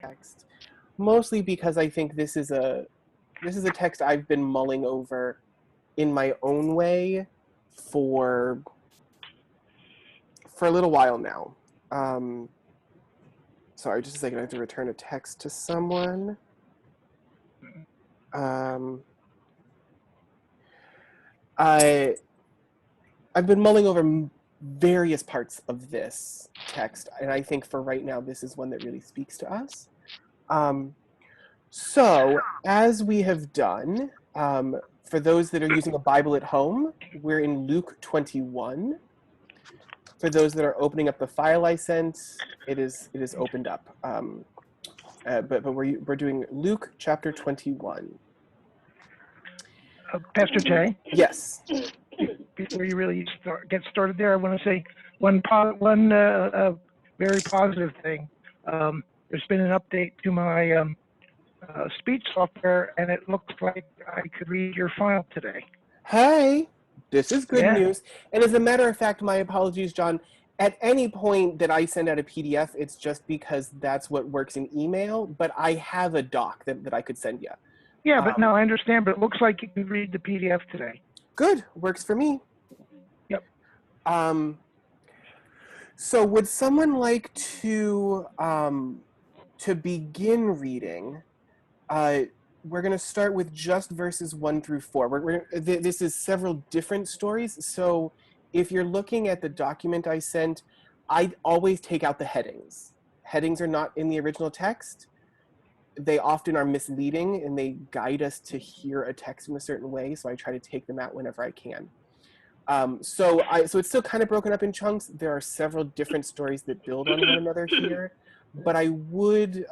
text, mostly because I think this is a text I've been mulling over in my own way for a little while now. Sorry, just a second. I have to return a text to someone. I've been mulling over various parts of this text, and I think for right now, this is one that really speaks to us. So, as we have done, for those that are using a Bible at home, we're in Luke 21. For those that are opening up the file I sent, it is opened up. But we're doing Luke chapter 21. Pastor Jay? Yes. Before you really get started there, I want to say one very positive thing. There's been an update to my speech software, and it looks like I could read your file today. Hey, this is good news. And as a matter of fact, my apologies, John. At any point that I send out a PDF, it's just because that's what works in email, but I have a doc that I could send you. Yeah, but no, I understand, but it looks like you can read the PDF today. Good, works for me. Yep. So would someone like to begin reading? We're going to start with just verses 1 through 4. This is several different stories, so if you're looking at the document I sent, I always take out the headings. Headings are not in the original text. They often are misleading, and they guide us to hear a text in a certain way, so I try to take them out whenever I can. So it's still kind of broken up in chunks. There are several different stories that build on one another here, but I would,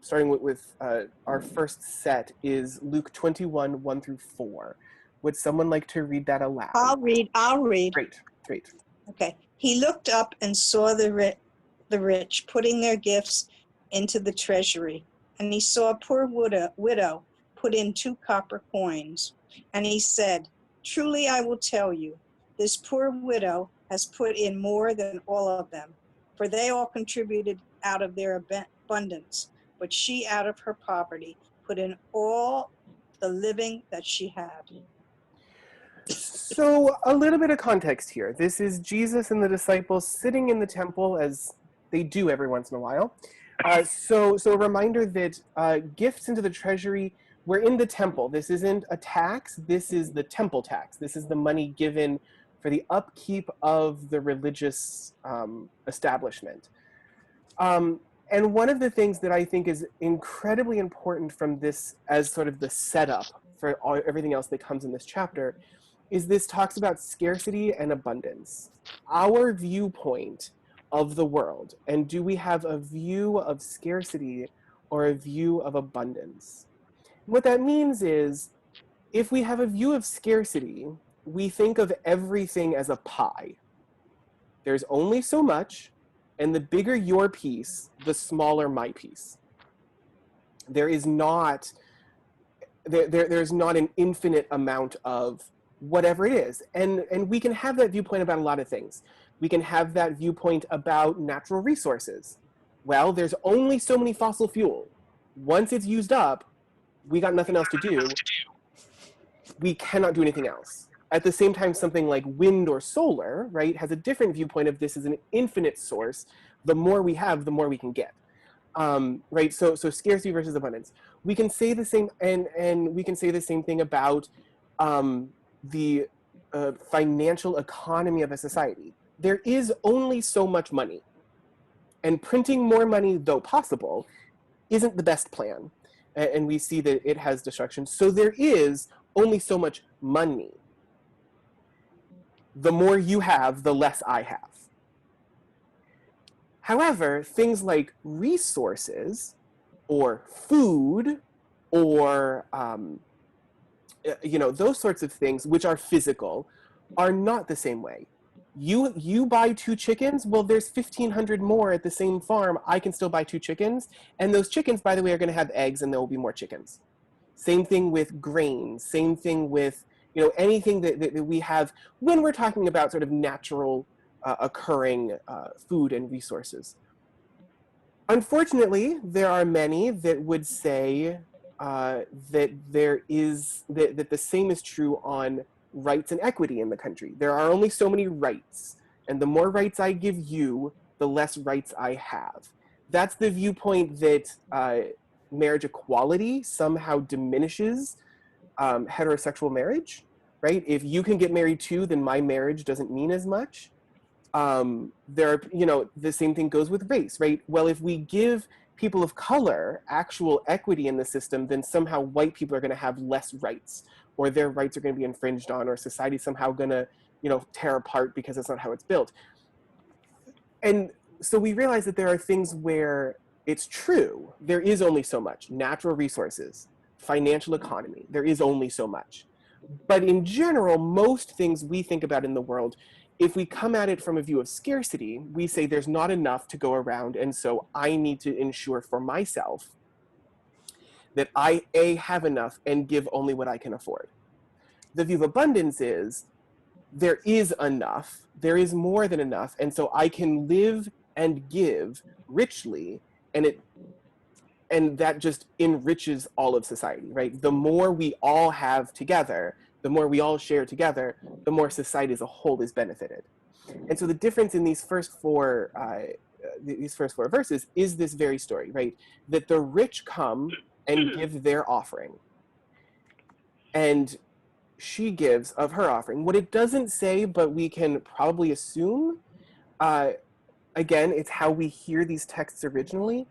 starting with our first set is Luke 21, 1 through 4. Would someone like to read that aloud? I'll read. Great. Okay. He looked up and saw the rich putting their gifts into the treasury, and he saw a poor widow put in 2 copper coins. And he said, "Truly I will tell you, this poor widow has put in more than all of them, for they all contributed out of their abundance, but she out of her poverty put in all the living that she had." So a little bit of context here. This is Jesus and the disciples sitting in the temple, as they do every once in a while. So a reminder that gifts into the treasury, we're in the temple. This isn't a tax. This is the temple tax. This is the money given for the upkeep of the religious establishment. And one of the things that I think is incredibly important from this as sort of the setup for everything else that comes in this chapter is this talks about scarcity and abundance. Our viewpoint of the world, and do we have a view of scarcity or a view of abundance? What that means is, if we have a view of scarcity, we think of everything as a pie. There's only so much, and the bigger your piece, the smaller my piece. There's not an infinite amount of whatever it is. And we can have that viewpoint about a lot of things. We can have that viewpoint about natural resources. Well, there's only so many fossil fuel. Once it's used up, we got nothing else to do. We cannot do anything else. At the same time, something like wind or solar, right, has a different viewpoint of this as an infinite source. The more we have, the more we can get. Right, so scarcity versus abundance. We can say the same, and we can say the same thing about the financial economy of a society. There is only so much money, and printing more money, though possible, isn't the best plan. And we see that it has destruction. So there is only so much money. The more you have, the less I have. However, things like resources or food or those sorts of things, which are physical, are not the same way. You buy 2 chickens, well, there's 1,500 more at the same farm. I can still buy 2 chickens. And those chickens, by the way, are going to have eggs, and there will be more chickens. Same thing with grain. Same thing with anything that we have when we're talking about sort of natural occurring food and resources. Unfortunately, there are many that would say that that the same is true on rights and equity in the country. There are only so many rights, and the more rights I give you, the less rights I have. That's the viewpoint that marriage equality somehow diminishes heterosexual marriage, right? If you can get married too, then my marriage doesn't mean as much. There are, the same thing goes with race, right? Well, if we give people of color actual equity in the system, then somehow white people are going to have less rights, or their rights are going to be infringed on, or society's somehow going to, tear apart because that's not how it's built. And so we realize that there are things where it's true. There is only so much. Natural resources, financial economy, there is only so much. But in general, most things we think about in the world, if we come at it from a view of scarcity, we say there's not enough to go around, and so I need to ensure for myself that I, A, have enough and give only what I can afford. The view of abundance is there is enough, there is more than enough, and so I can live and give richly, and that just enriches all of society, right? The more we all have together, the more we all share together, the more society as a whole is benefited. And so the difference in these first four verses is this very story, right? That the rich come and give their offering, and she gives of her offering. What it doesn't say, but we can probably assume, again, it's how we hear these texts originally.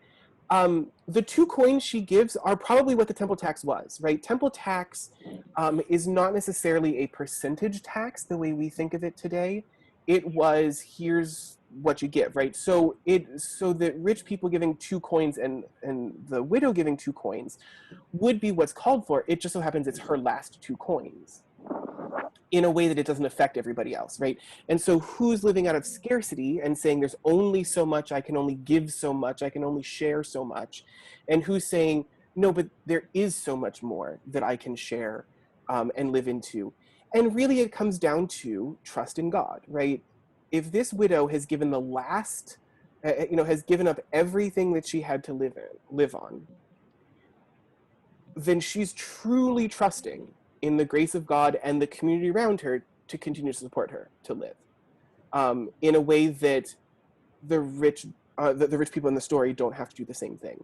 The 2 coins she gives are probably what the temple tax was, right? Temple tax is not necessarily a percentage tax the way we think of it today. It was, here's what you give, right? So that rich people giving 2 coins and the widow giving 2 coins would be what's called for. It just so happens it's her last 2 coins in a way that it doesn't affect everybody else, right? And so who's living out of scarcity and saying there's only so much, I can only give so much, I can only share so much, and who's saying, no, but there is so much more that I can share and live into. And really it comes down to trust in God, right? If this widow has given the last, has given up everything that she had to live on, then she's truly trusting in the grace of God and the community around her to continue to support her to live in a way that the rich people in the story don't have to do the same thing.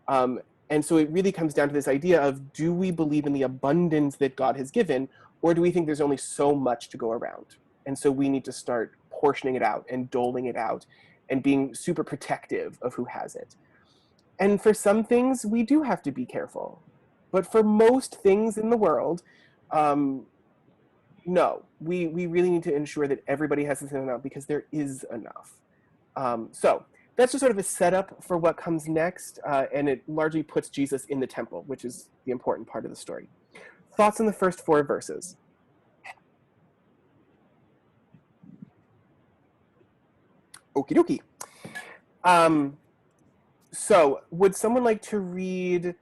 And so it really comes down to this idea of, do we believe in the abundance that God has given, or do we think there's only so much to go around? And so we need to start portioning it out and doling it out and being super protective of who has it. And for some things, we do have to be careful. But for most things in the world, no, we really need to ensure that everybody has the same amount because there is enough. So that's just sort of a setup for what comes next, and it largely puts Jesus in the temple, which is the important part of the story. Thoughts on the first 4 verses? Okie dokie. So would someone like to read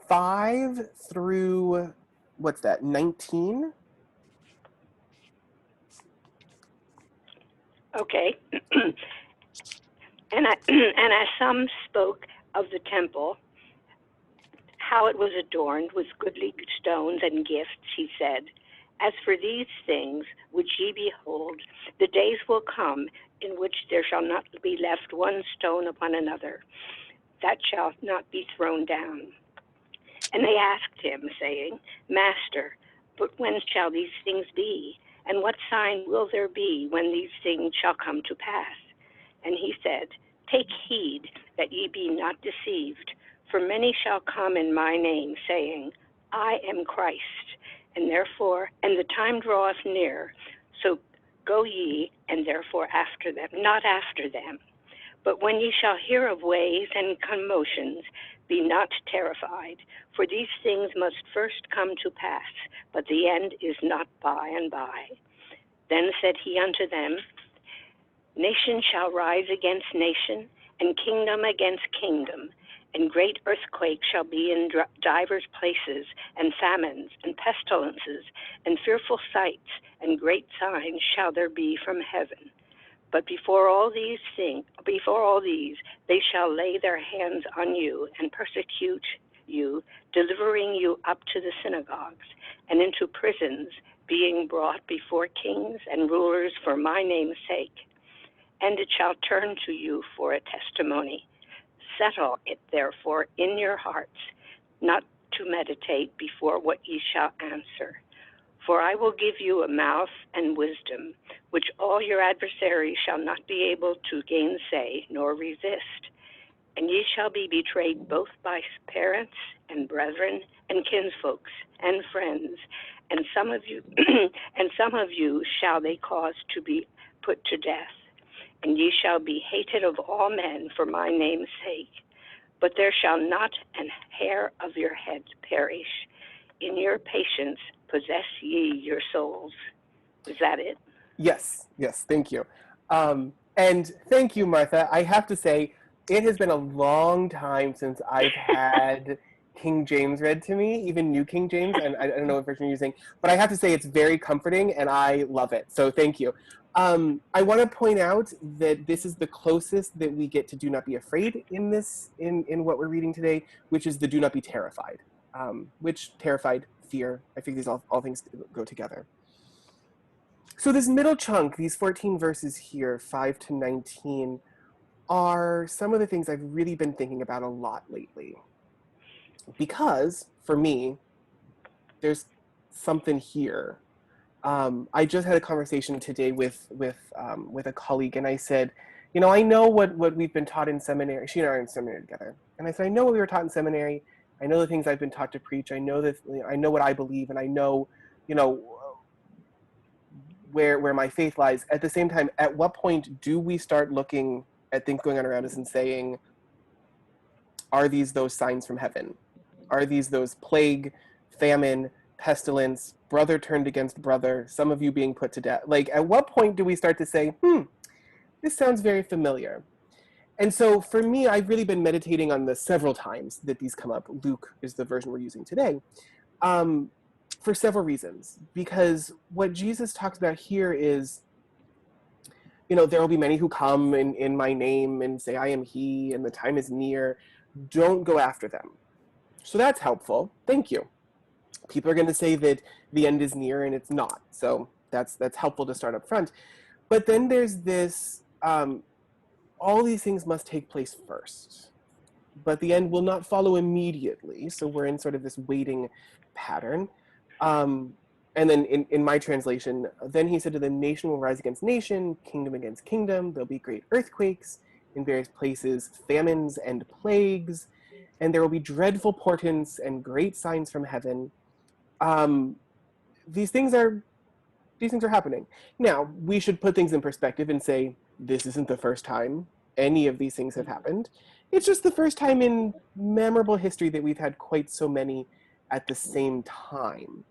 5 through, what's that, 19? Okay. And as some spoke of the temple, how it was adorned with goodly stones and gifts, he said, as for these things which ye behold, the days will come in which there shall not be left one stone upon another, that shall not be thrown down. And they asked him, saying, Master, but when shall these things be? And what sign will there be when these things shall come to pass? And he said, Take heed that ye be not deceived, for many shall come in my name, saying, I am Christ, and the time draweth near, so go ye, and therefore after them, not after them. But when ye shall hear of ways and commotions, be not terrified, for these things must first come to pass, but the end is not by and by. Then said he unto them, Nation shall rise against nation, and kingdom against kingdom, and great earthquakes shall be in divers places, and famines, and pestilences, and fearful sights, and great signs shall there be from heaven. But before all these, they shall lay their hands on you and persecute you, delivering you up to the synagogues and into prisons, being brought before kings and rulers for my name's sake. And it shall turn to you for a testimony. Settle it therefore in your hearts, not to meditate before what ye shall answer. For I will give you a mouth and wisdom, which all your adversaries shall not be able to gainsay nor resist. And ye shall be betrayed both by parents and brethren and kinsfolks and friends, and some of you shall they cause to be put to death. And ye shall be hated of all men for my name's sake. But there shall not an hair of your head perish. In your patience possess ye your souls. Is that it? Yes, thank you. And thank you, Martha. I have to say, it has been a long time since I've had King James read to me, even New King James, and I don't know what version you're using, but I have to say it's very comforting and I love it. So thank you. I want to point out that this is the closest that we get to do not be afraid in this, in what we're reading today, which is the do not be terrified, which terrified, fear, I think these all things go together. So this middle chunk, these 14 verses here, 5 to 19, are some of the things I've really been thinking about a lot lately. Because, for me, there's something here. I just had a conversation today with a colleague, and I said, you know, I know what we've been taught in seminary. She and I are in seminary together. And I said, I know what we were taught in seminary. I know the things I've been taught to preach. I know that, I know what I believe, and I know, you know, where my faith lies. At the same time, at what point do we start looking at things going on around us and saying, are these those signs from heaven? Are these those plague, famine, pestilence, brother turned against brother, some of you being put to death? Like, at what point do we start to say, this sounds very familiar? And so for me, I've really been meditating on this several times that these come up. Luke is the version we're using today. For several reasons. Because what Jesus talks about here is, you know, there will be many who come in my name and say, I am he, and the time is near. Don't go after them. So that's helpful. Thank you. People are going to say that the end is near, and it's not. So that's helpful to start up front. But then there's this, all these things must take place first. But the end will not follow immediately. So we're in sort of this waiting pattern. And then in my translation, then he said to them, nation will rise against nation, kingdom against kingdom. There'll be great earthquakes in various places, famines and plagues, and there will be dreadful portents and great signs from heaven. These things are happening. Now, we should put things in perspective and say, this isn't the first time any of these things have happened. It's just the first time in memorable history that we've had quite so many at the same time.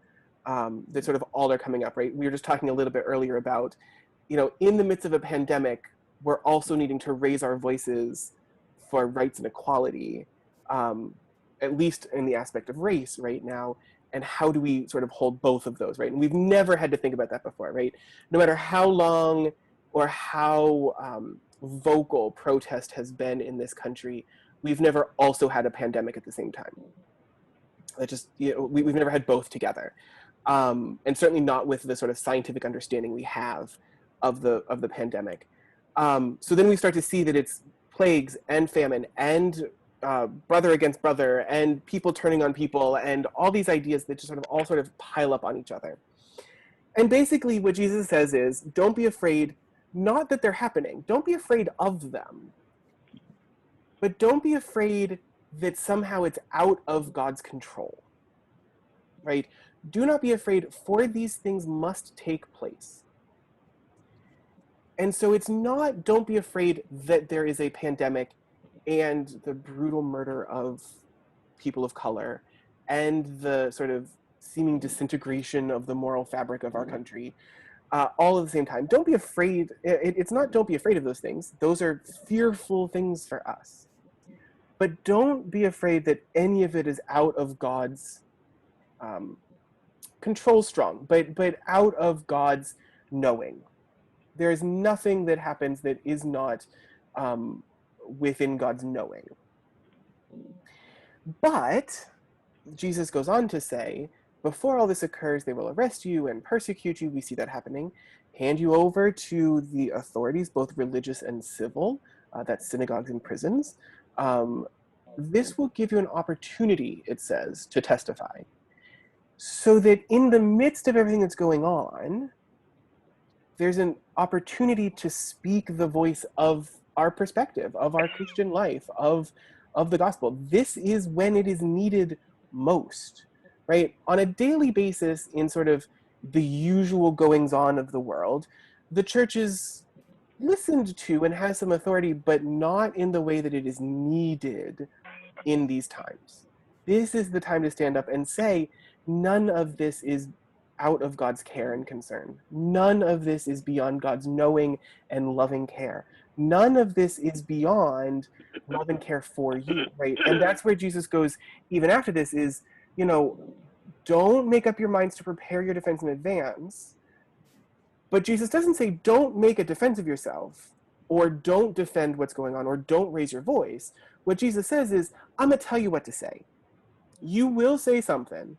That sort of all are coming up, right? We were just talking a little bit earlier about, you know, in the midst of a pandemic, we're also needing to raise our voices for rights and equality, at least in the aspect of race right now. And how do we sort of hold both of those, right? And we've never had to think about that before, right? No matter how long or how vocal protest has been in this country, we've never also had a pandemic at the same time. That just, you know, we've never had both together. And certainly not with the sort of scientific understanding we have of the pandemic. So then we start to see that it's plagues and famine and brother against brother and people turning on people and all these ideas that just sort of pile up on each other. And basically what Jesus says is, don't be afraid, not that they're happening, don't be afraid of them, but don't be afraid that somehow it's out of God's control, right? Do not be afraid, for these things must take place. And so it's not, don't be afraid that there is a pandemic and the brutal murder of people of color and the sort of seeming disintegration of the moral fabric of our country, all at the same time. Don't be afraid. It's not don't be afraid of those things. Those are fearful things for us. But don't be afraid that any of it is out of God's control strong, but out of God's knowing. There is nothing that happens that is not within God's knowing. But Jesus goes on to say, before all this occurs, they will arrest you and persecute you. We see that happening. Hand you over to the authorities, both religious and civil, that's synagogues and prisons. This will give you an opportunity, it says, to testify. So that in the midst of everything that's going on, there's an opportunity to speak the voice of our perspective, of our Christian life, of the gospel. This is when it is needed most, right? On a daily basis, in sort of the usual goings on of the world, the church is listened to and has some authority, but not in the way that it is needed in these times. This is the time to stand up and say, none of this is out of God's care and concern. None of this is beyond God's knowing and loving care. None of this is beyond love and care for you, right? And that's where Jesus goes, even after this, is, you know, don't make up your minds to prepare your defense in advance. But Jesus doesn't say, don't make a defense of yourself, or don't defend what's going on, or don't raise your voice. What Jesus says is, I'm going to tell you what to say. You will say something,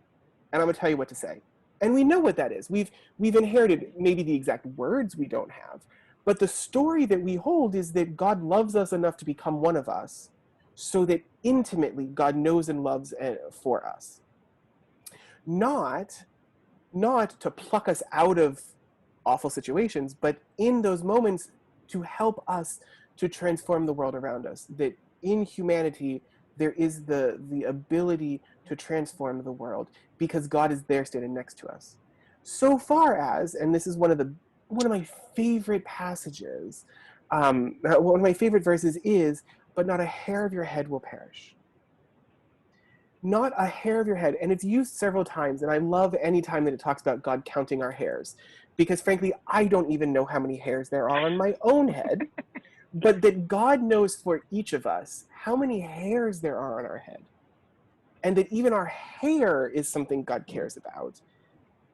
and I'm going to tell you what to say. And we know what that is. We've inherited maybe the exact words we don't have, but the story that we hold is that God loves us enough to become one of us, so that intimately God knows and loves for us. Not to pluck us out of awful situations, but in those moments to help us to transform the world around us. That in humanity, there is the ability to transform the world because God is there standing next to us. So far as, and this is one of my favorite passages, one of my favorite verses is, but not a hair of your head will perish. Not a hair of your head. And it's used several times. And I love any time that it talks about God counting our hairs, because frankly, I don't even know how many hairs there are on my own head, but that God knows for each of us how many hairs there are on our head. And that even our hair is something God cares about,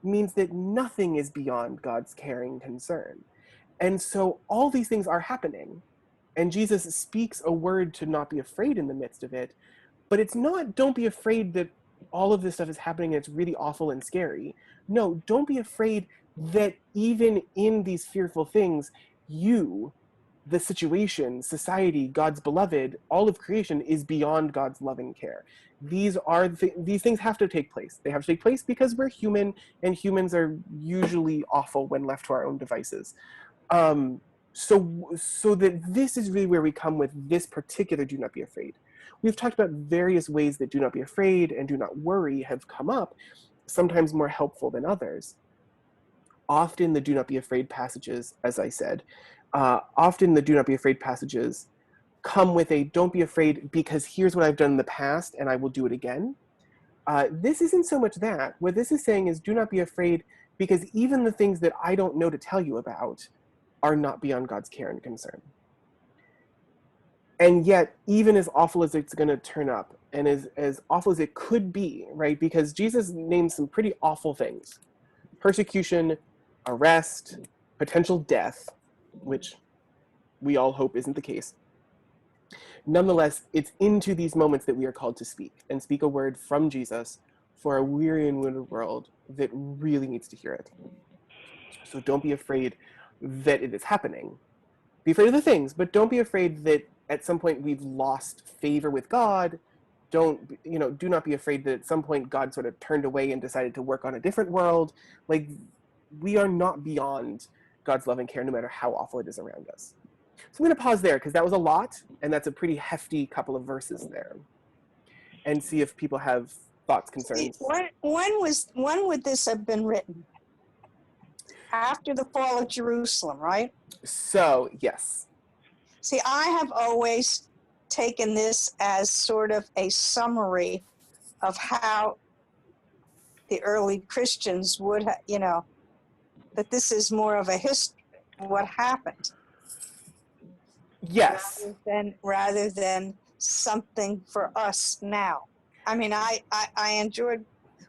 means that nothing is beyond God's caring concern. And so all these things are happening. And Jesus speaks a word to not be afraid in the midst of it. But it's not, don't be afraid that all of this stuff is happening and it's really awful and scary. No, don't be afraid that even in these fearful things, you, the situation, society, God's beloved, all of creation is beyond God's loving care. These things have to take place. They have to take place because we're human, and humans are usually awful when left to our own devices. So that this is really where we come with this particular do not be afraid. We've talked about various ways that do not be afraid and do not worry have come up, sometimes more helpful than others. Often the do not be afraid passages, as I said, often the do not be afraid passages come with a don't be afraid because here's what I've done in the past and I will do it again. This isn't so much that. What this is saying is do not be afraid because even the things that I don't know to tell you about are not beyond God's care and concern. And yet, even as awful as it's going to turn up, and as awful as it could be, right? Because Jesus names some pretty awful things: persecution, arrest, potential death, which we all hope isn't the case. Nonetheless, it's into these moments that we are called to speak, and speak a word from Jesus for a weary and wounded world that really needs to hear it. So don't be afraid that it is happening. Be afraid of the things, but don't be afraid that at some point we've lost favor with God. Do not be afraid that at some point God sort of turned away and decided to work on a different world. Like, we are not beyond God's love and care, no matter how awful it is around us. So I'm going to pause there because that was a lot, and that's a pretty hefty couple of verses there. And see if people have thoughts, concerns. When would this have been written? After the fall of Jerusalem, right? So, yes. See, I have always taken this as sort of a summary of how the early Christians would, that this is more of a history of what happened. Yes. Rather than something for us now. I mean, I enjoyed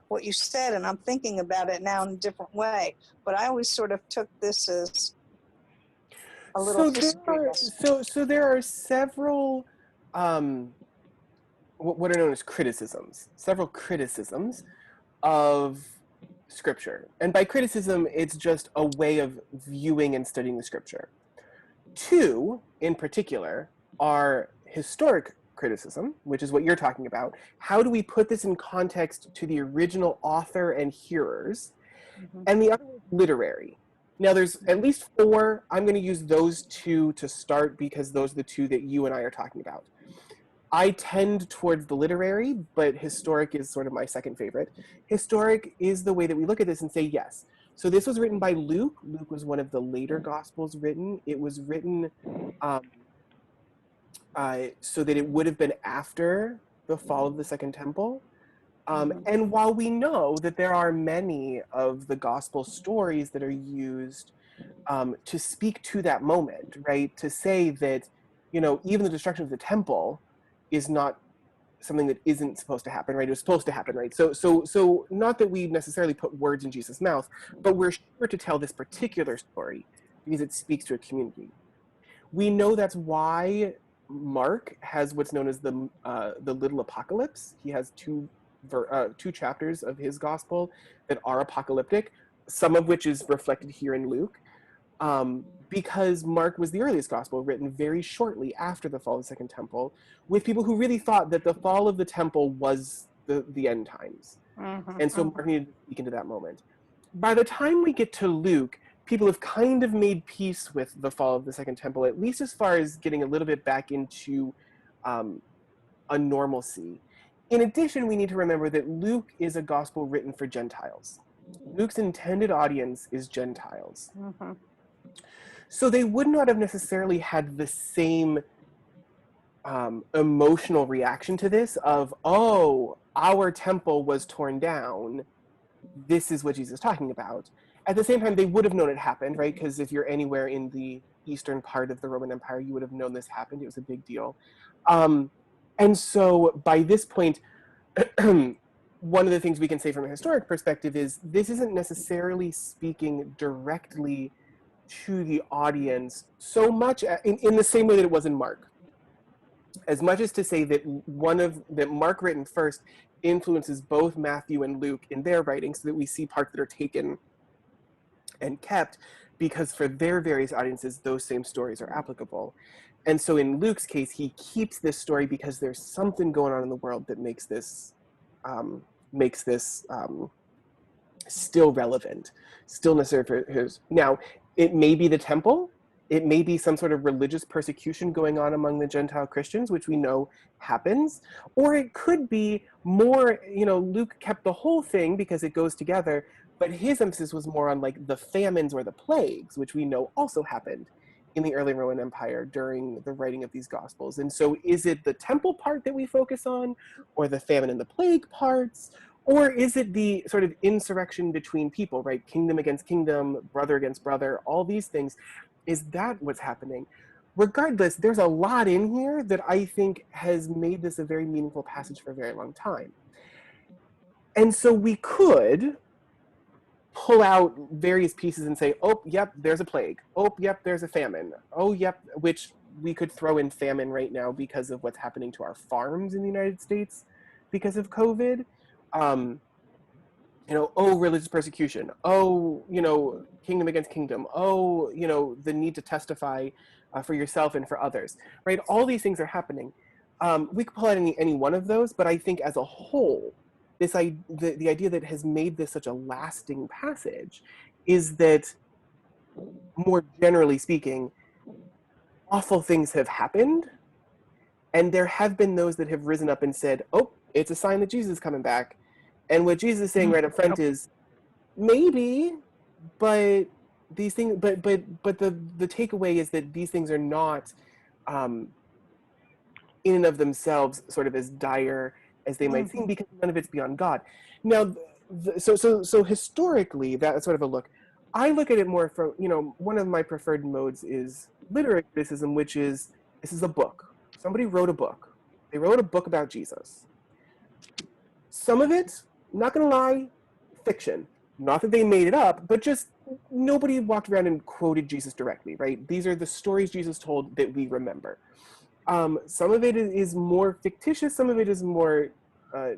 what you said, and I'm thinking about it now in a different way. But I always sort of took this as a little So there history are lesson. so there are several what are known as criticisms, several criticisms of scripture. And by criticism, it's just a way of viewing and studying the scripture. Two, in particular, are historic criticism, which is what you're talking about. How do we put this in context to the original author and hearers? Mhm. And the other is literary. Now, there's at least four. I'm going to use those two to start because those are the two that you and I are talking about. I tend towards the literary, but historic is sort of my second favorite. Historic is the way that we look at this and say, yes. So this was written by Luke. Luke was one of the later Gospels written. It was written so that it would have been after the fall of the Second Temple. And while we know that there are many of the Gospel stories that are used to speak to that moment, right? To say that, even the destruction of the temple is not something that isn't supposed to happen, right? It was supposed to happen, right? So not that we necessarily put words in Jesus' mouth, but we're sure to tell this particular story because it speaks to a community. We know that's why Mark has what's known as the little apocalypse. He has two chapters of his gospel that are apocalyptic, some of which is reflected here in Luke. Because Mark was the earliest gospel, written very shortly after the fall of the Second Temple, with people who really thought that the fall of the temple was the end times. And so Mark needed to speak into that moment. By the time we get to Luke, people have kind of made peace with the fall of the Second Temple, at least as far as getting a little bit back into a normalcy. In addition, we need to remember that Luke is a gospel written for Gentiles. Luke's intended audience is Gentiles. So they would not have necessarily had the same emotional reaction to this of, oh, our temple was torn down. This is what Jesus is talking about. At the same time, they would have known it happened, right? Because if you're anywhere in the eastern part of the Roman Empire, you would have known this happened. It was a big deal. And so by this point, one of the things we can say from a historic perspective is this isn't necessarily speaking directly to the audience so much in the same way that it was in Mark. As much as to say that that Mark written first influences both Matthew and Luke in their writing, so that we see parts that are taken and kept because for their various audiences those same stories are applicable. And so in Luke's case, he keeps this story because there's something going on in the world that makes this still relevant, still necessary for his. Now, it may be the temple, it may be some sort of religious persecution going on among the Gentile Christians, which we know happens, or it could be more, Luke kept the whole thing because it goes together, but his emphasis was more on like the famines or the plagues, which we know also happened in the early Roman Empire during the writing of these Gospels. And so is it the temple part that we focus on, or the famine and the plague parts, or is it the sort of insurrection between people, right? Kingdom against kingdom, brother against brother, all these things. Is that what's happening? Regardless, there's a lot in here that I think has made this a very meaningful passage for a very long time. And so we could pull out various pieces and say, oh, yep, there's a plague. Oh, yep, there's a famine. Oh, yep, which we could throw in famine right now because of what's happening to our farms in the United States because of COVID. Oh, religious persecution. Oh, kingdom against kingdom. Oh, the need to testify for yourself and for others, right? All these things are happening. We could pull out any one of those, but I think as a whole, the idea that has made this such a lasting passage is that, more generally speaking, awful things have happened, and there have been those that have risen up and said, oh, it's a sign that Jesus is coming back. And what Jesus is saying right up front is, maybe, but these things, but the takeaway is that these things are not in and of themselves sort of as dire as they might seem, because none of it's beyond God. Now, so historically, that's sort of a look. I look at it more from, one of my preferred modes is literary criticism, which is, this is a book. Somebody wrote a book. They wrote a book about Jesus. Some of it, not gonna lie, fiction. Not that they made it up, but just, nobody walked around and quoted Jesus directly, right? These are the stories Jesus told that we remember. Some of it is more fictitious, some of it is more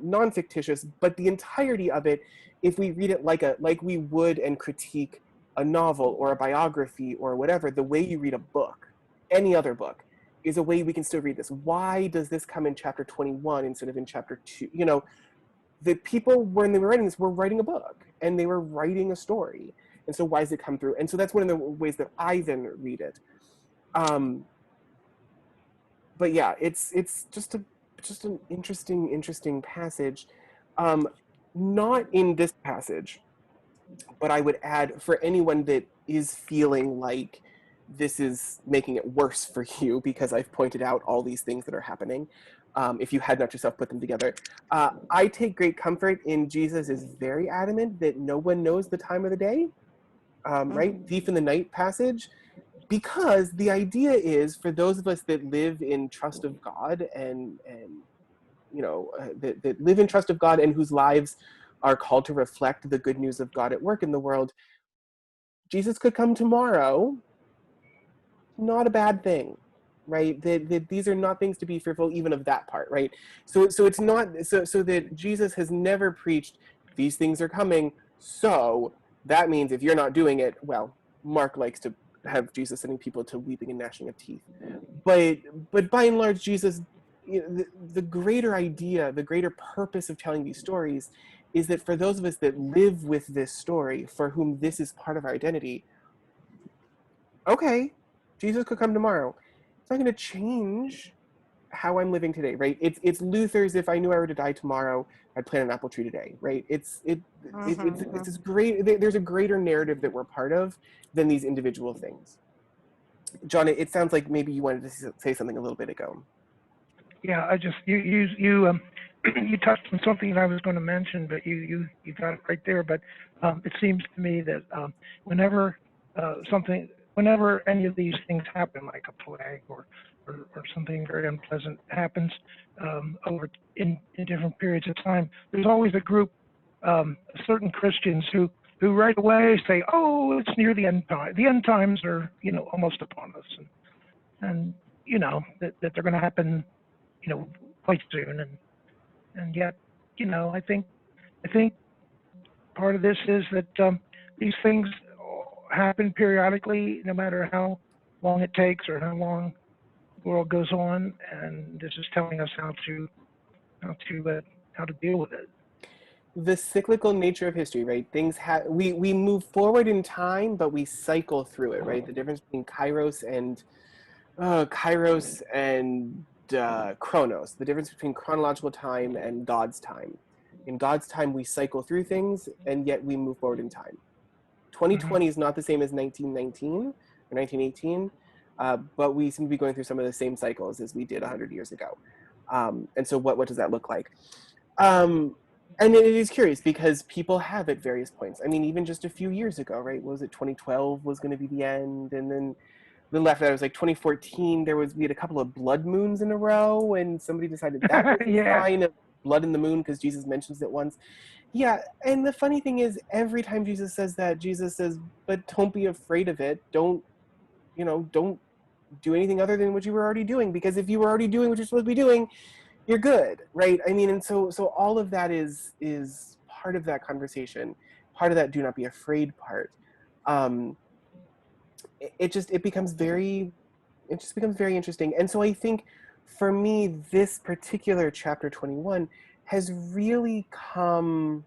non-fictitious, but the entirety of it, if we read it like we would and critique a novel or a biography or whatever, the way you read a book, any other book, is a way we can still read this. Why does this come in chapter 21 instead of in chapter 2? You know, the people, when they were writing this, were writing a book and they were writing a story. And so why does it come through? And so that's one of the ways that I then read it. But yeah, it's just an interesting passage. Not in this passage, but I would add, for anyone that is feeling like this is making it worse for you because I've pointed out all these things that are happening, if you had not yourself put them together, I take great comfort in Jesus is very adamant that no one knows the time of the day, right? Thief in the night passage. Because the idea is, for those of us that live in trust of God and you know, that live in trust of God and whose lives are called to reflect the good news of God at work in the world, Jesus could come tomorrow. Not a bad thing, right? That these are not things to be fearful even of that part, right? So it's not, so that Jesus has never preached, these things are coming, so that means if you're not doing it, well, Mark likes to have Jesus sending people to weeping and gnashing of teeth. But by and large, Jesus, you know, the greater idea, the greater purpose of telling these stories is that for those of us that live with this story, for whom this is part of our identity, okay, Jesus could come tomorrow. It's not going to change how I'm living today, right? It's Luther's, if I knew I were to die tomorrow, I'd plant an apple tree today, right? It's this great, there's a greater narrative that we're part of than these individual things. John, it sounds like maybe you wanted to say something a little bit ago. Yeah, I just you you touched on something that I was going to mention, but you got it right there. But it seems to me that whenever whenever any of these things happen, like a plague or something very unpleasant happens over in different periods of time, there's always a group, certain Christians who right away say, "Oh, it's near the end time. The end times are, you know, almost upon us," and you know that they're going to happen, you know, quite soon. And yet, you know, I think part of this is that these things happen periodically, no matter how long it takes or how long the world goes on. And this is telling us how to deal with it. The cyclical nature of history, right? Things we move forward in time, but we cycle through it, right? The difference between Kairos and Chronos, the difference between chronological time and God's time. In God's time, we cycle through things, and yet we move forward in time. 2020 is not the same as 1919 or 1918, but we seem to be going through some of the same cycles as we did 100 years ago. And so what does that look like? And it is curious because people have at various points. I mean, even just a few years ago, right? What was it, 2012 was going to be the end, and then after that, it was like 2014. We had a couple of blood moons in a row, and somebody decided that was a sign of blood in the moon because Jesus mentions it once. Yeah, and the funny thing is, every time Jesus says that, Jesus says, "But don't be afraid of it. Don't do anything other than what you were already doing, because if you were already doing what you're supposed to be doing, you're good," right? I mean, and so all of that is part of that conversation, part of that "do not be afraid" part. It becomes very interesting. And so I think for me, this particular chapter 21 has really come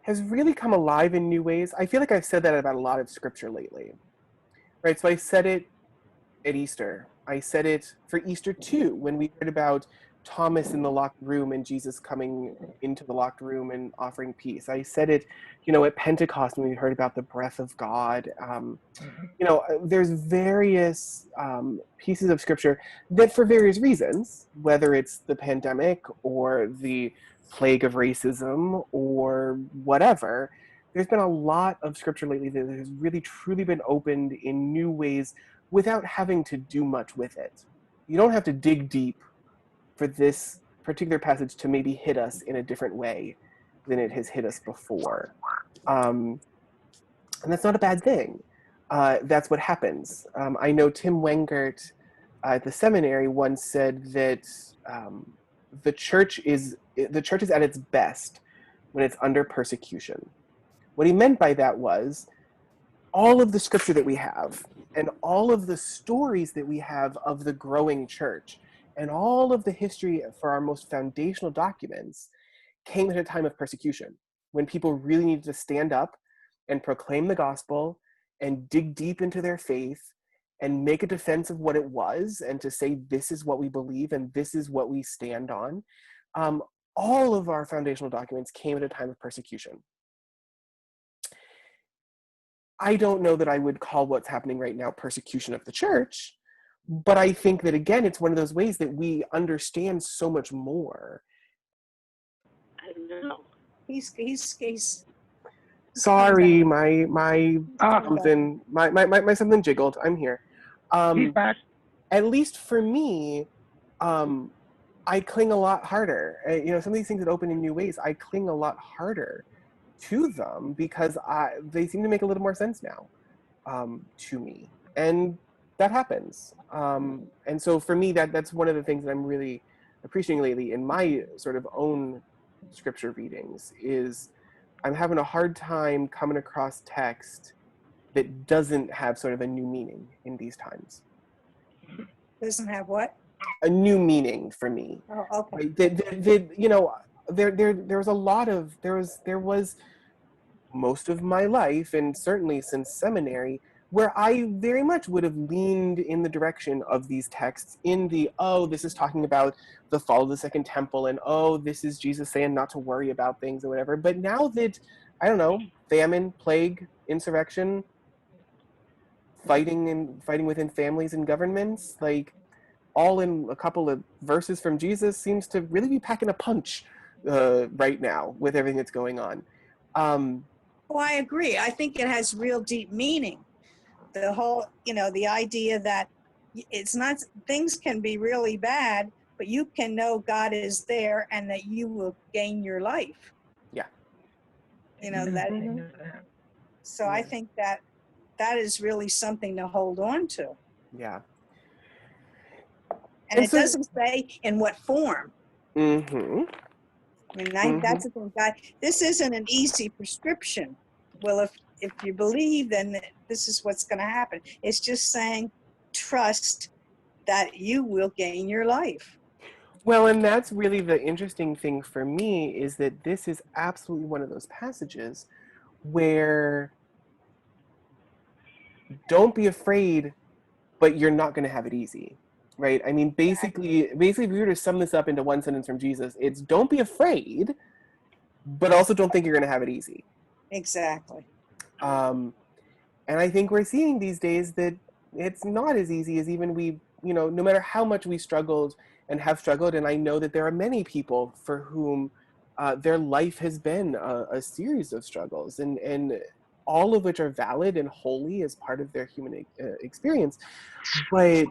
alive in new ways. I feel like I've said that about a lot of scripture lately, right? So I said it at Easter. I said it for Easter too, when we heard about Thomas in the locked room and Jesus coming into the locked room and offering peace. I said it, at Pentecost when we heard about the breath of God. There's various pieces of scripture that, for various reasons, whether it's the pandemic or the plague of racism or whatever, there's been a lot of scripture lately that has really truly been opened in new ways without having to do much with it. You don't have to dig deep for this particular passage to maybe hit us in a different way than it has hit us before. And that's not a bad thing. That's what happens. I know Tim Wengert at the seminary once said that the church is at its best when it's under persecution. What he meant by that was all of the scripture that we have and all of the stories that we have of the growing church and all of the history for our most foundational documents came at a time of persecution when people really needed to stand up and proclaim the gospel and dig deep into their faith and make a defense of what it was and to say this is what we believe and this is what we stand on. All of our foundational documents came at a time of persecution. I don't know that I would call what's happening right now persecution of the church, but I think that, again, it's one of those ways that we understand so much more. I don't know. He's Sorry, my Ah, something jiggled. I'm here. he's back. At least for me, I cling a lot harder. Some of these things that open in new ways, I cling a lot harder to them because they seem to make a little more sense now to me, and that happens. And so for me, that's one of the things that I'm really appreciating lately in my sort of own scripture readings is I'm having a hard time coming across text that doesn't have sort of a new meaning in these times. doesn't have what? A new meaning for me. Oh, okay. Right? There was most of my life, and certainly since seminary, where I very much would have leaned in the direction of these texts in the, oh, this is talking about the fall of the Second Temple, and oh, this is Jesus saying not to worry about things or whatever. But now that, I don't know, famine, plague, insurrection, fighting within families and governments, like all in a couple of verses from Jesus seems to really be packing a punch right now with everything that's going on. Oh, I agree. I think it has real deep meaning. The whole, the idea that it's not, things can be really bad, but you can know God is there and that you will gain your life. Yeah. That. Amen to that. So I think that is really something to hold on to. Yeah. And it doesn't say in what form. Mm-hmm. I mean, that's the thing. God, this isn't an easy prescription. Well, if you believe, then this is what's going to happen. It's just saying, trust that you will gain your life. Well, and that's really the interesting thing for me is that this is absolutely one of those passages where don't be afraid, but you're not going to have it easy, right? I mean, basically, if we were to sum this up into one sentence from Jesus, it's don't be afraid, but also don't think you're going to have it easy. Exactly. And I think we're seeing these days that it's not as easy as even we, no matter how much we struggled and have struggled, and I know that there are many people for whom their life has been a series of struggles, and all of which are valid and holy as part of their human experience. But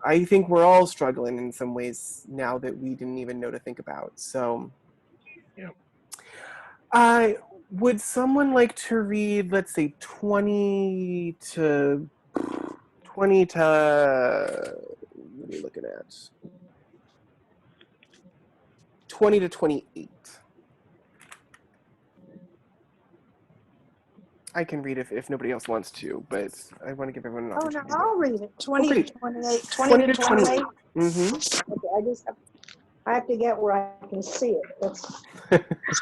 I think we're all struggling in some ways now that we didn't even know to think about. So, Yeah. would someone like to read, let's say, 20 to, what are we looking at? 20 to 28. I can read if nobody else wants to, but I want to give everyone an Oh, no, opportunity. I'll read it. 20 great. to 28. 20 to 28. Mm-hmm. Okay, I have to get where I can see it. It's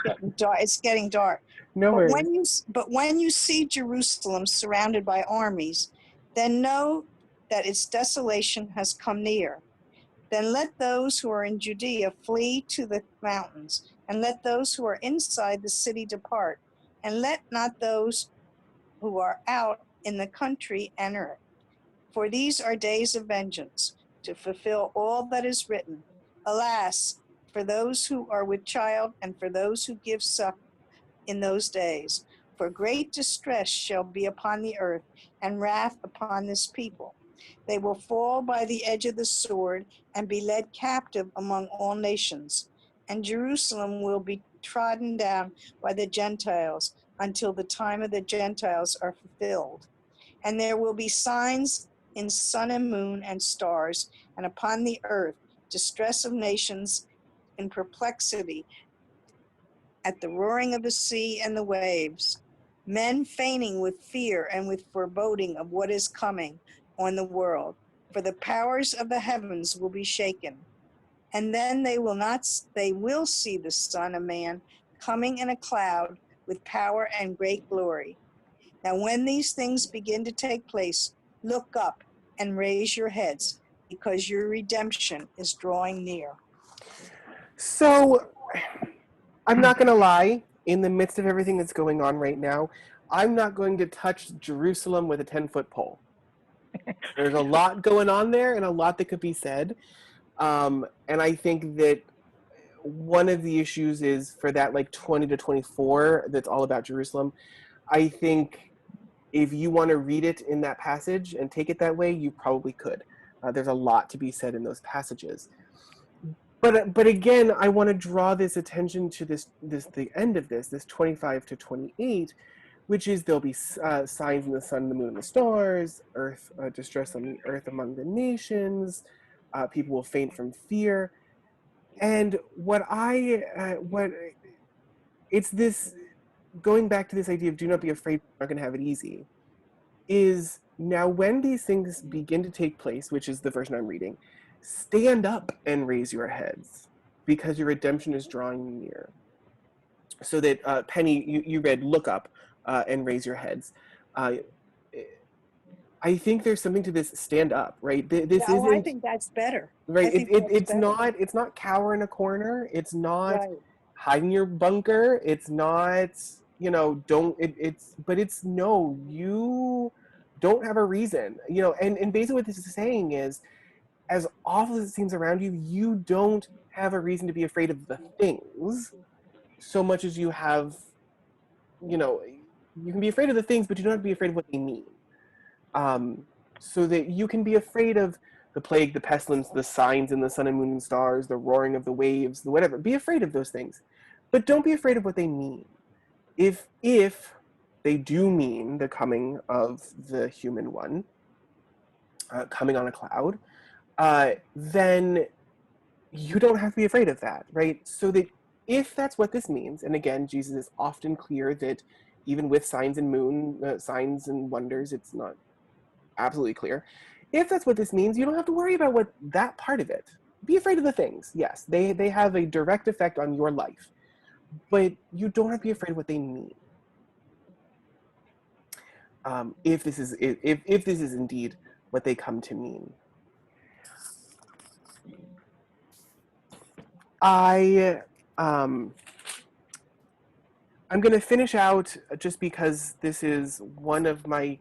getting dark. It's getting dark. No worries. But when you see Jerusalem surrounded by armies, then know that its desolation has come near. Then let those who are in Judea flee to the mountains, and let those who are inside the city depart, and let not those who are out in the country enter it. For these are days of vengeance, to fulfill all that is written. Alas, for those who are with child, and for those who give suck in those days. For great distress shall be upon the earth, and wrath upon this people. They will fall by the edge of the sword, and be led captive among all nations. And Jerusalem will be trodden down by the Gentiles, until the time of the Gentiles are fulfilled. And there will be signs in sun and moon and stars, and upon the earth, distress of nations in perplexity at the roaring of the sea and the waves, men fainting with fear and with foreboding of what is coming on the world. For the powers of the heavens will be shaken. And then they will see the Son of Man coming in a cloud with power and great glory. Now, when these things begin to take place, look up and raise your heads, because your redemption is drawing near. So, I'm not going to lie, in the midst of everything that's going on right now, I'm not going to touch Jerusalem with a 10-foot pole. There's a lot going on there and a lot that could be said. And I think that one of the issues is for that like 20 to 24 that's all about Jerusalem. I think if you want to read it in that passage and take it that way, you probably could. There's a lot to be said in those passages. But again, I want to draw this attention to the end of this 25 to 28, which is there'll be signs in the sun, the moon, and the stars, earth distress on the earth among the nations, people will faint from fear, and what it's this going back to this idea of do not be afraid, we're not going to have it easy. Is now when these things begin to take place, which is the version I'm reading, stand up and raise your heads, because your redemption is drawing near. So that Penny, you read, look up and raise your heads. I think there's something to this stand up, right? This I isn't think that's better. right. I think that's better. It's not cower in a corner. It's not Right. hide in your bunker. It's not, but it's no, you don't have a reason, and basically what this is saying is, as awful as it seems around you, you don't have a reason to be afraid of the things so much as you have, you can be afraid of the things, but you don't have to be afraid of what they mean. So that you can be afraid of the plague, the pestilence, the signs in the sun and moon and stars, the roaring of the waves, the whatever. Be afraid of those things, but don't be afraid of what they mean. If they do mean the coming of the human one, coming on a cloud, then you don't have to be afraid of that, right? So that if that's what this means, and again, Jesus is often clear that even with signs and wonders, it's not absolutely clear. If that's what this means, you don't have to worry about what that part of it. Be afraid of the things. Yes, they have a direct effect on your life, but you don't have to be afraid of what they mean. If this is indeed what they come to mean. I'm going to finish out just because this is one of my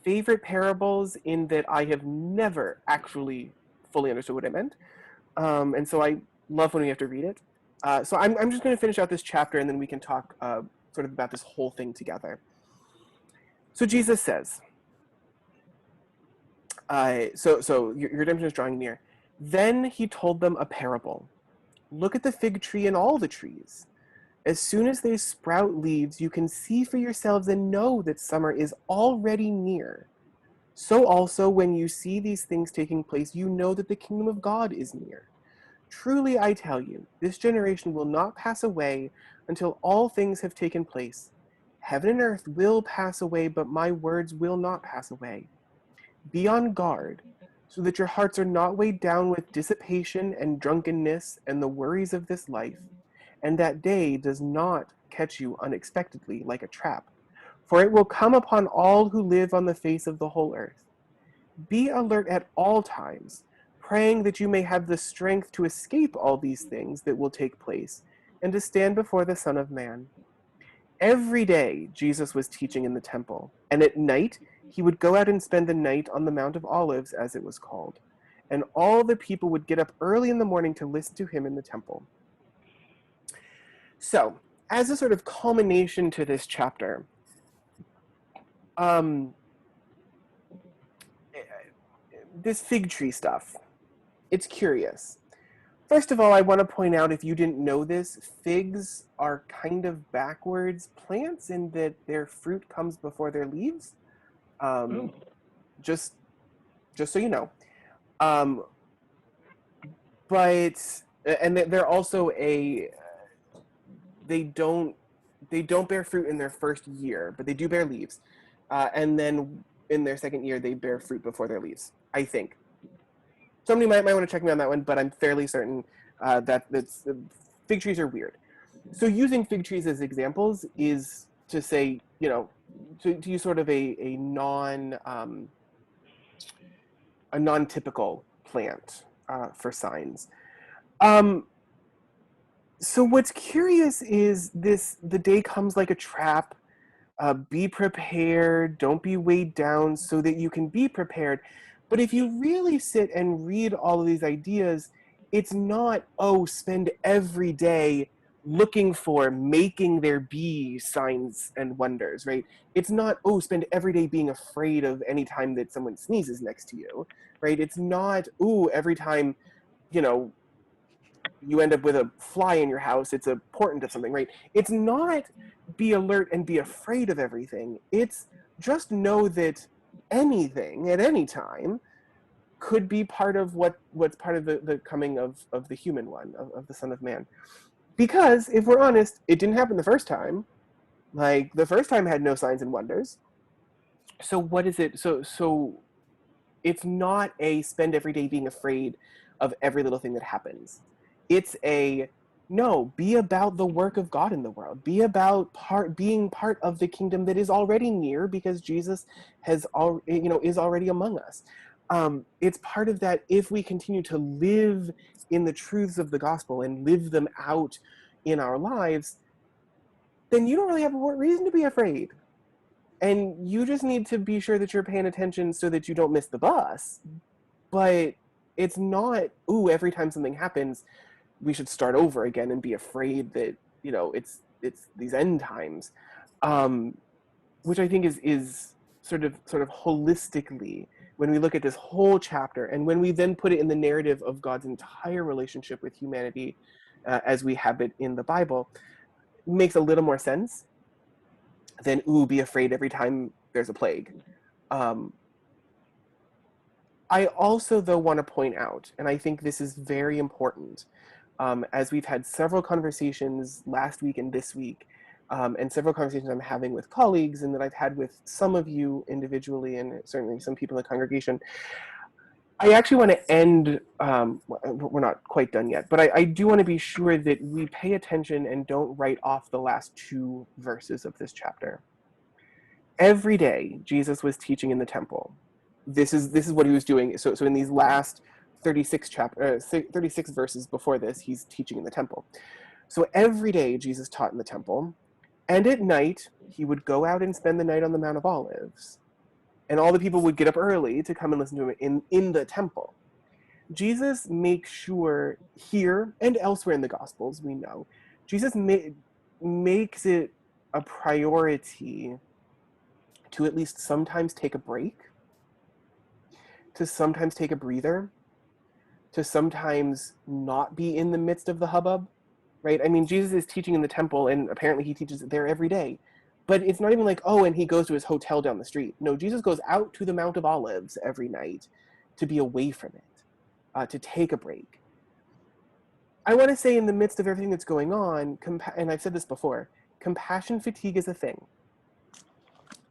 favorite parables in that I have never actually fully understood what it meant. And so I love when we have to read it. So I'm just going to finish out this chapter and then we can talk sort of about this whole thing together. So Jesus says, so your redemption is drawing near. Then he told them a parable. Look at the fig tree and all the trees. As soon as they sprout leaves, you can see for yourselves and know that summer is already near. So also, when you see these things taking place, you know that the kingdom of God is near. Truly, I tell you, this generation will not pass away until all things have taken place. Heaven and earth will pass away, but my words will not pass away. Be on guard, so that your hearts are not weighed down with dissipation and drunkenness and the worries of this life, and that day does not catch you unexpectedly like a trap. For it will come upon all who live on the face of the whole earth. Be alert at all times, praying that you may have the strength to escape all these things that will take place, and to stand before the Son of Man. Every day Jesus was teaching in the temple, and at night he would go out and spend the night on the Mount of Olives, as it was called. And all the people would get up early in the morning to listen to him in the temple. So, as a sort of culmination to this chapter, this fig tree stuff, it's curious. First of all, I want to point out, if you didn't know this, figs are kind of backwards plants in that their fruit comes before their leaves. Oh, Just so you know. Um, but and they're also they don't bear fruit in their first year, but they do bear leaves, and then in their second year they bear fruit before their leaves, I think. Somebody might want to check me on that one, but I'm fairly certain that's fig trees are weird. So using fig trees as examples is to say, to use sort of a non-typical plant for signs. So what's curious is the day comes like a trap. Be prepared, don't be weighed down so that you can be prepared. But if you really sit and read all of these ideas, it's not, oh, spend every day looking for, making there be signs and wonders, right? It's not, oh, spend every day being afraid of any time that someone sneezes next to you, right? It's not, oh, every time, you know, you end up with a fly in your house, it's a portent of something, right? It's not be alert and be afraid of everything. It's just know that anything at any time could be part of what's part of the coming of the human one, of the Son of Man. Because if we're honest, it didn't happen the first time. Like, the first time had no signs and wonders. So what is it? So it's not a spend every day being afraid of every little thing that happens. It's a, no, be about the work of God in the world. Be about being part of the kingdom that is already near, because Jesus is already among us. It's part of that. If we continue to live in the truths of the gospel and live them out in our lives, then you don't really have a reason to be afraid. And you just need to be sure that you're paying attention so that you don't miss the bus. But it's not, ooh, every time something happens, we should start over again and be afraid that, it's these end times. Which I think is sort of holistically, when we look at this whole chapter, and when we then put it in the narrative of God's entire relationship with humanity, as we have it in the Bible, makes a little more sense than, ooh, be afraid every time there's a plague. I also, though, want to point out, and I think this is very important, as we've had several conversations last week and this week, and several conversations I'm having with colleagues, and that I've had with some of you individually, and certainly some people in the congregation. I actually want to end, we're not quite done yet, but I do want to be sure that we pay attention and don't write off the last 2 verses of this chapter. Every day, Jesus was teaching in the temple. This is what he was doing. So in these last 36 verses before this, he's teaching in the temple. So every day, Jesus taught in the temple, and at night, he would go out and spend the night on the Mount of Olives. And all the people would get up early to come and listen to him in the temple. Jesus makes sure here and elsewhere in the Gospels, we know, Jesus makes it a priority to at least sometimes take a break, to sometimes take a breather, to sometimes not be in the midst of the hubbub, right? I mean, Jesus is teaching in the temple, and apparently he teaches it there every day. But it's not even like, oh, and he goes to his hotel down the street. No, Jesus goes out to the Mount of Olives every night to be away from it, to take a break. I want to say, in the midst of everything that's going on, and I've said this before, compassion fatigue is a thing.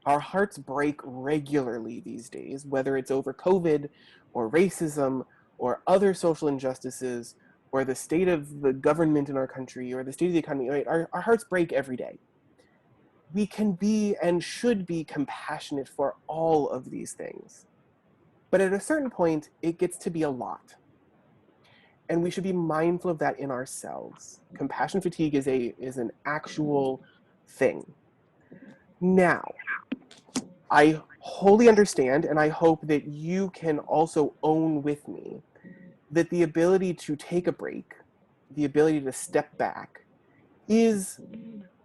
Our hearts break regularly these days, whether it's over COVID or racism or other social injustices or the state of the government in our country or the state of the economy. Right? Our hearts break every day. We can be and should be compassionate for all of these things. But at a certain point, it gets to be a lot. And we should be mindful of that in ourselves. Compassion fatigue is an actual thing. Now, I wholly understand, and I hope that you can also own with me, that the ability to take a break, the ability to step back,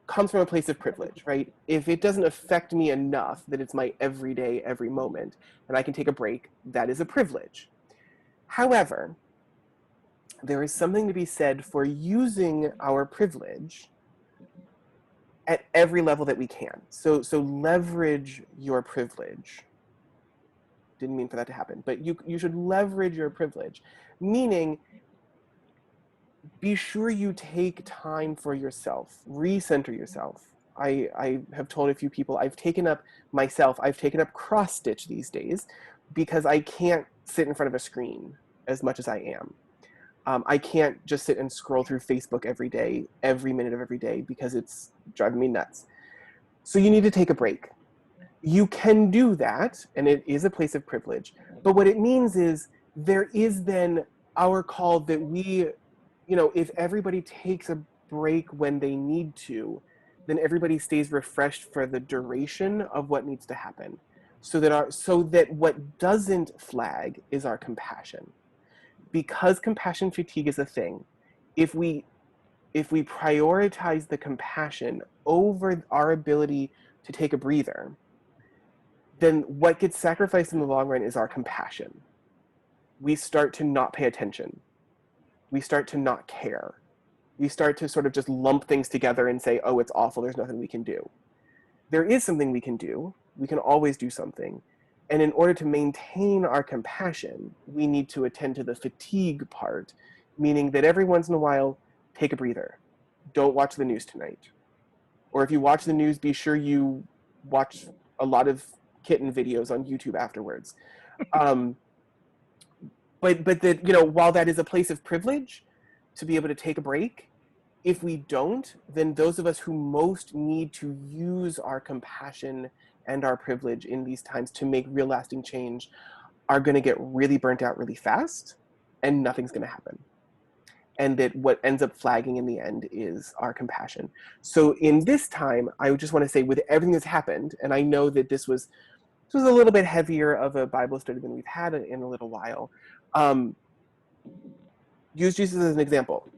comes from a place of privilege, right? If it doesn't affect me enough that it's my everyday, every moment, and I can take a break, that is a privilege. However, there is something to be said for using our privilege at every level that we can. So leverage your privilege. Didn't mean for that to happen, but you should leverage your privilege, meaning be sure you take time for yourself, recenter yourself. I have told a few people I've taken up cross stitch these days because I can't sit in front of a screen as much as I am. I can't just sit and scroll through Facebook every day, every minute of every day, because it's driving me nuts. So you need to take a break. You can do that, and it is a place of privilege. But what it means is there is then our call that we, if everybody takes a break when they need to, then everybody stays refreshed for the duration of what needs to happen. So that what doesn't flag is our compassion. Because compassion fatigue is a thing, if we prioritize the compassion over our ability to take a breather, then what gets sacrificed in the long run is our compassion. We start to not pay attention. We start to not care. We start to sort of just lump things together and say, oh, it's awful, there's nothing we can do. There is something we can do. We can always do something. And in order to maintain our compassion, we need to attend to the fatigue part, meaning that every once in a while, take a breather. Don't watch the news tonight. Or if you watch the news, be sure you watch a lot of kitten videos on YouTube afterwards. But that, while that is a place of privilege to be able to take a break, if we don't, then those of us who most need to use our compassion and our privilege in these times to make real lasting change are going to get really burnt out really fast, and nothing's going to happen. And that what ends up flagging in the end is our compassion. So in this time, I just want to say, with everything that's happened, and I know that this was a little bit heavier of a Bible study than we've had in a little while, use Jesus as an example.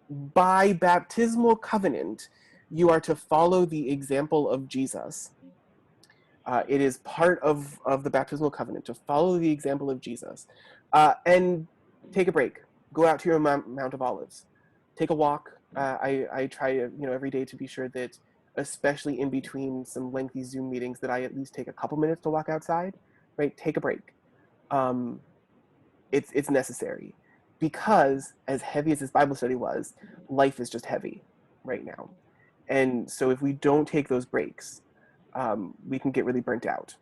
By baptismal covenant, you are to follow the example of Jesus. It is part of the baptismal covenant to follow the example of Jesus. And take a break. Go out to your Mount of Olives. Take a walk. I try every day to be sure that, especially in between some lengthy Zoom meetings, that I at least take a couple minutes to walk outside, right? Take a break. It's necessary, because as heavy as this Bible study was, life is just heavy right now. And so if we don't take those breaks, we can get really burnt out.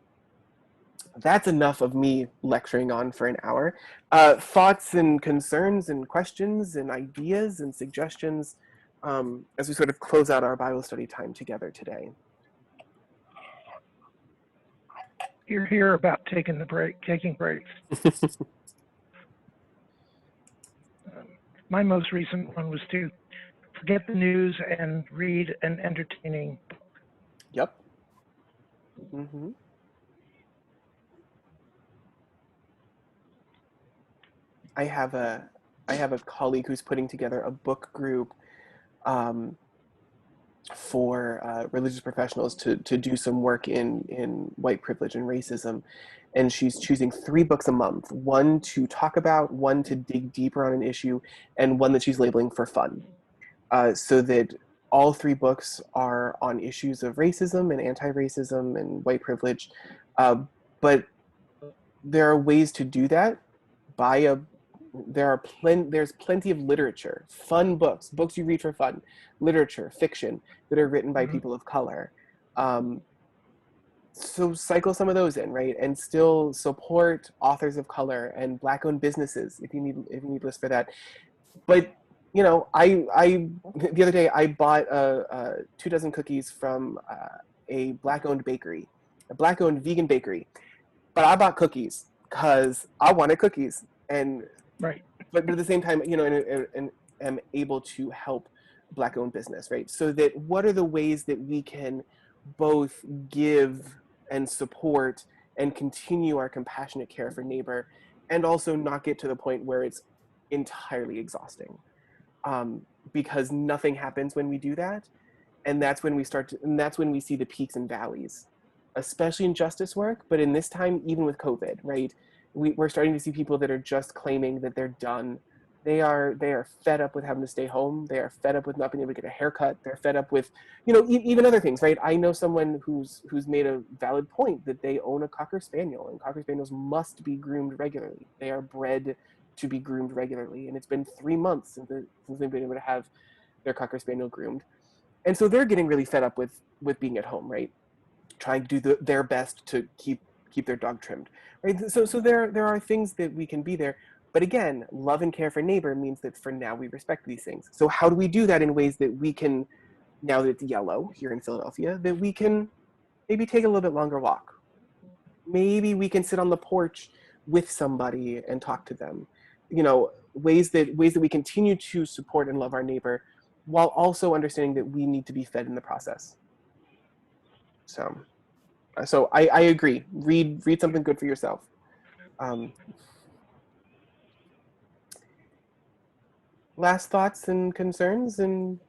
That's enough of me lecturing on for an hour. Thoughts and concerns and questions and ideas and suggestions as we sort of close out our Bible study time together today. You're here about taking breaks. My most recent one was to forget the news and read an entertaining book. Yep. Mm-hmm. I have a colleague who's putting together a book group for religious professionals to do some work in white privilege and racism. And she's choosing 3 books a month, one to talk about, one to dig deeper on an issue, and one that she's labeling for fun. So that all 3 books are on issues of racism and anti-racism and white privilege. But there are ways to do that. There's plenty of literature, fun books you read for fun, literature, fiction that are written by people of color. So cycle some of those in, right? And still support authors of color and Black-owned businesses if you need lists for that. But I the other day I bought 2 dozen cookies from a Black-owned bakery, a Black-owned vegan bakery. But I bought cookies because I wanted cookies, and Right. But at the same time, and am able to help Black-owned business, right? So that what are the ways that we can both give and support and continue our compassionate care for neighbor, and also not get to the point where it's entirely exhausting, because nothing happens when we do that, and that's when we see the peaks and valleys, especially in justice work. But in this time, even with COVID, right, we're starting to see people that are just claiming that they're done They are fed up with having to stay home. They are fed up with not being able to get a haircut. They're fed up with, even other things, right? I know someone who's made a valid point that they own a Cocker Spaniel, and Cocker Spaniels must be groomed regularly. They are bred to be groomed regularly, and it's been 3 months since they've been able to have their Cocker Spaniel groomed, and so they're getting really fed up with being at home, right? Trying to do their best to keep their dog trimmed, right? So there are things that we can be there. But again, love and care for neighbor means that for now we respect these things. So how do we do that in ways that we can, now that it's yellow here in Philadelphia, that we can maybe take a little bit longer walk? Maybe we can sit on the porch with somebody and talk to them. Ways that we continue to support and love our neighbor while also understanding that we need to be fed in the process. So I agree. Read something good for yourself. Last thoughts and concerns and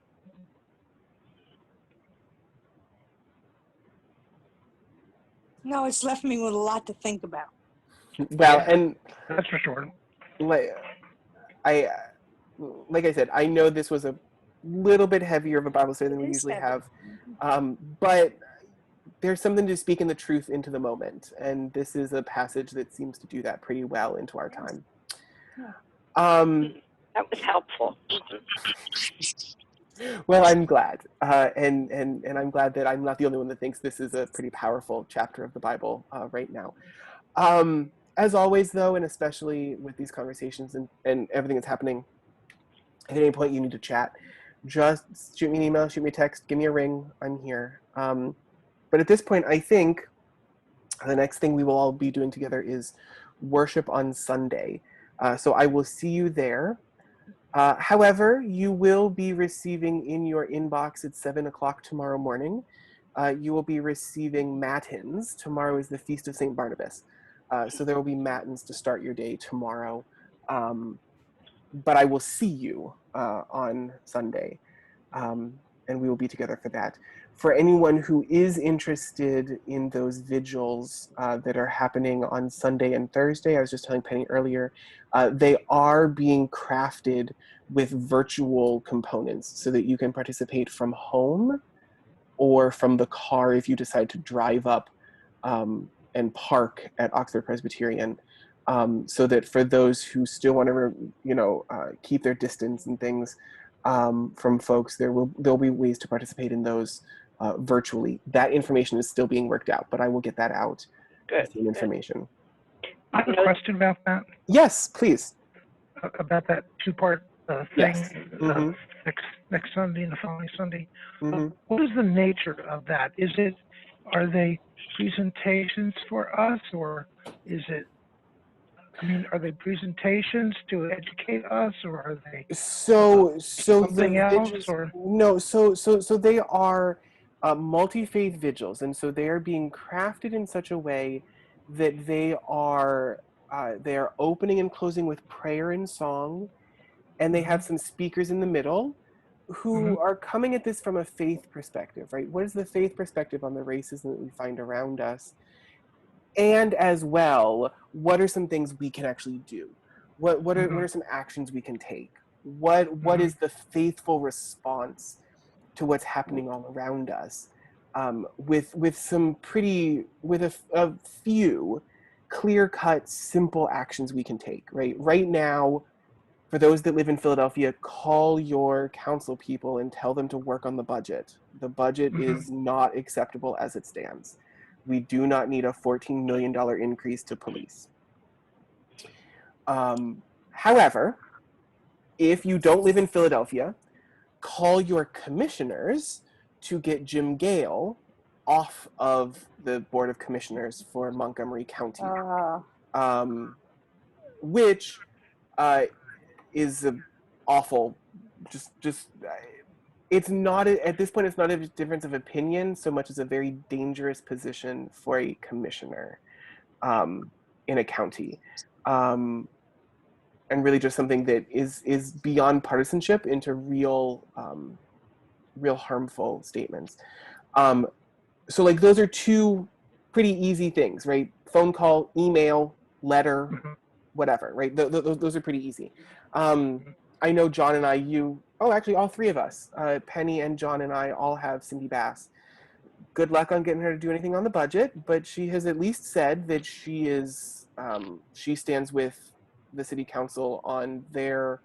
No, it's left me with a lot to think about. well, and That's for sure. like I said, I know this was a little bit heavier of a Bible study than we It is usually heavy. have, but there's something to speak in the truth into the moment, and this is a passage that seems to do that pretty well into our time. That was helpful. Well, I'm glad, and I'm glad that I'm not the only one that thinks this is a pretty powerful chapter of the Bible right now. As always, though, and especially with these conversations and everything that's happening, if at any point you need to chat, just shoot me an email, shoot me a text, give me a ring. I'm here. But at this point, I think the next thing we will all be doing together is worship on Sunday. So I will see you there. However, you will be receiving in your inbox at 7 o'clock tomorrow morning. You will be receiving matins. Tomorrow is the Feast of St. Barnabas. So there will be matins to start your day tomorrow. But I will see you on Sunday. And we will be together for that. For anyone who is interested in those vigils that are happening on Sunday and Thursday, I was just telling Penny earlier, they are being crafted with virtual components so that you can participate from home or from the car if you decide to drive up and park at Oxford Presbyterian. So that for those who still want to, keep their distance and things from folks, there'll be ways to participate in those virtually. That information is still being worked out, but I will get that out. Good. The information. I have a question about that. Yes, please. About that two-part thing. Yes. Mm-hmm. Next Sunday and the following Sunday. Mm-hmm. What is the nature of that? Are they presentations for us, or are they presentations to educate us, or are they So something the else? vigils, Or no, so they are multi-faith vigils, and so they are being crafted in such a way that they are opening and closing with prayer and song, and they have some speakers in the middle who are coming at this from a faith perspective, right? What is the faith perspective on the racism that we find around us? And as well, what are some things we can actually do? What are some actions we can take? What is the faithful response to what's happening all around us? With a few clear-cut, simple actions we can take. Right now, for those that live in Philadelphia, call your council people and tell them to work on the budget. The budget is not acceptable as it stands. We do not need a $14 million increase to police. However, if you don't live in Philadelphia, call your commissioners to get Jim Gale off of the Board of Commissioners for Montgomery County, which is an awful, just it's not at this point. It's not a difference of opinion so much as a very dangerous position for a commissioner in a county, and really just something that is beyond partisanship into real harmful statements. So those are two pretty easy things, right? Phone call, email, letter, whatever, right? Those are pretty easy. I know John and I, actually all three of us, Penny and John and I all have Cindy Bass. Good luck on getting her to do anything on the budget, but she has at least said that she stands with the city council on their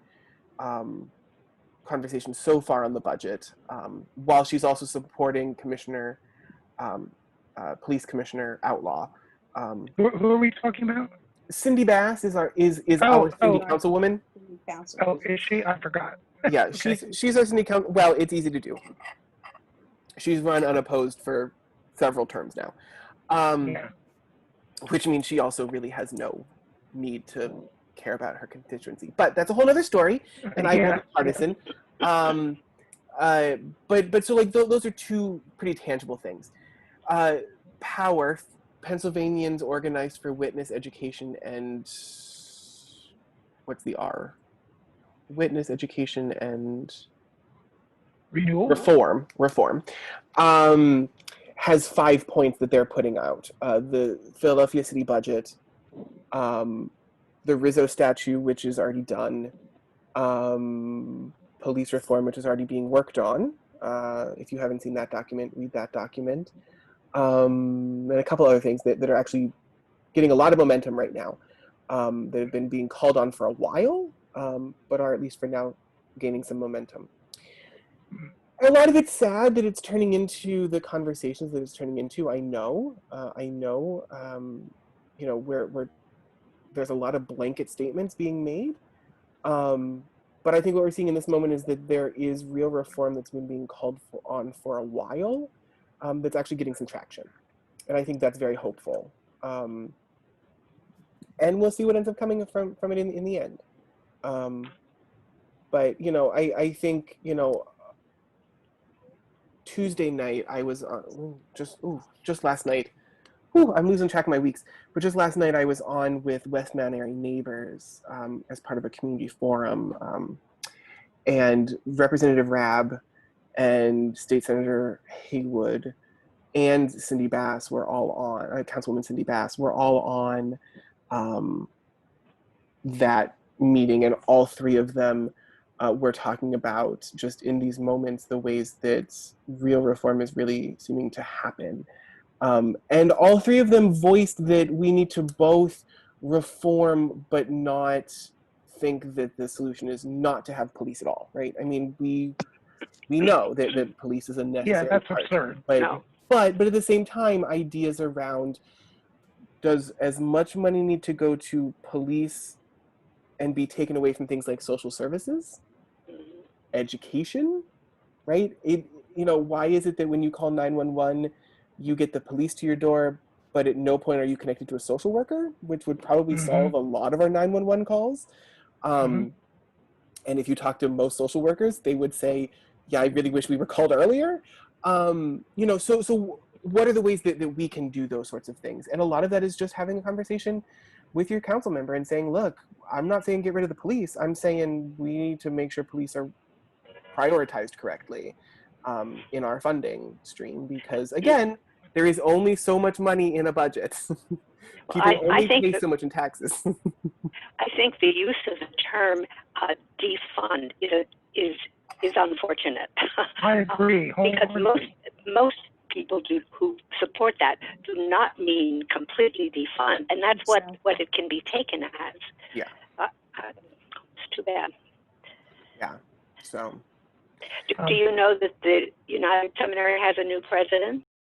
conversation so far on the budget, while she's also supporting Police Commissioner Outlaw. Who are we talking about? Cindy Bass is our city councilwoman. Oh, is she? I forgot. Yeah, Okay. she's our city council. Well, it's easy to do. She's run unopposed for several terms now, Yeah. which means she also really has no need to care about her constituency. But that's a whole other story, and I won't be partisan. But so like those are two pretty tangible things. Power. Pennsylvanians Organized for Witness Education and what's the R? Witness Education and Renewal? Reform. Has 5 points that they're putting out. The Philadelphia city budget, the Rizzo statue, which is already done, police reform, which is already being worked on. If you haven't seen that document, read that document. And a couple other things that are actually getting a lot of momentum right now, that have been being called on for a while, but are at least for now gaining some momentum. A lot of it's sad that it's turning into the conversations that it's turning into. I know, where there's a lot of blanket statements being made. But I think what we're seeing in this moment is that there is real reform that's been being called on for a while, that's actually getting some traction. And I think that's very hopeful. And we'll see what ends up coming from it in the end. But, I think, Tuesday night I was on, just last night, I'm losing track of my weeks, but just last night I was on with West Mount Airy Neighbors as part of a community forum. And Representative Rabb and State Senator Haywood and Cindy Bass were all on, Councilwoman Cindy Bass, were all on that meeting, and all three of them were talking about, just in these moments, the ways that real reform is really seeming to happen. And all three of them voiced that we need to both reform but not think that the solution is not to have police at all, right? I mean, we know that police is a necessary that's part, absurd. but at the same time, ideas around, does as much money need to go to police and be taken away from things like social services, education, right? Why is it that when you call 911, you get the police to your door, but at no point are you connected to a social worker, which would probably solve a lot of our 911 calls. And if you talk to most social workers, they would say, yeah, I really wish we were called earlier. So what are the ways that we can do those sorts of things? And a lot of that is just having a conversation with your council member and saying, look, I'm not saying get rid of the police. I'm saying we need to make sure police are prioritized correctly in our funding stream, because again, there is only so much money in a budget. People only pay so much in taxes. I think the use of the term defund is unfortunate. I agree. Because most people who support that do not mean completely defund, and that's what it can be taken as. Yeah. It's too bad. Yeah. So. Do you know that the United Seminary has a new president?